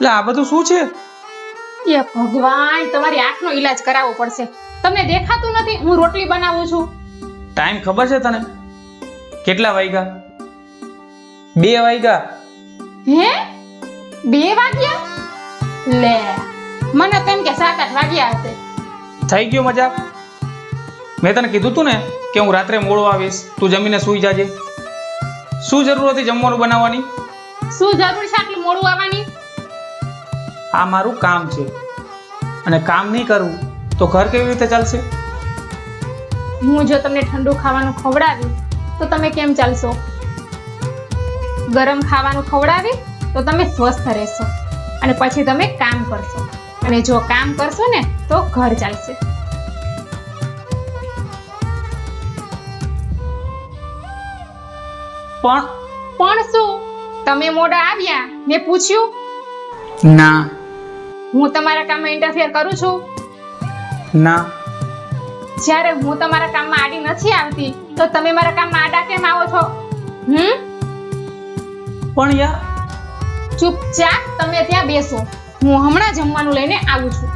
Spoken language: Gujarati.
એટલે આ બધું શું છે? એ ભગવાન, તમારી આંખનો ઈલાજ કરાવવો પડશે. તમને દેખાતું નથી હું રોટલી બનાવું છું? ટાઈમ ખબર છે તને? કેટલા વાગ્યા? 2 વાગ્યા. હે 2 વાગ્યા? લે, મને તો એમ કે 7-8 વાગ્યા હશે. થઈ ગયો મજાક? મેં તને કીધું તું ને કે હું રાત્રે મોડો આવીશ, તું જમીને સૂઈ જાજે. શું જરૂર હતી જમવાનું બનાવવાની? શું જરૂર છે આટલું મોડું આવવાની? આ મારું કામ છે અને કામ નહીં કરવું તો ઘર કેવી રીતે ચાલશે? હું જો તમને ઠંડુ ખાવાનું ખવડાવી તો તમે કેમ ચાલશો? ગરમ ખાવાનું ખવડાવી તો તમે સ્વસ્થ રહેશો અને પછી તમે કામ કરશો, અને જો કામ કરશો ને તો ઘર ચાલશે. પણ શું? તમે મોડા આવ્યા, મેં પૂછ્યું? ના. હું તમારા કામમાં ઇન્ટરફિયર કરું છું? ના. જ્યારે હું તમારા કામમાં આડી નથી આવતી તો તમે મારા કામમાં આડા કેમ આવો છો? પણ યાર, ચૂપચાપ તમે ત્યાં બેસો, હું હમણાં જમવાનું લઈને આવું છું.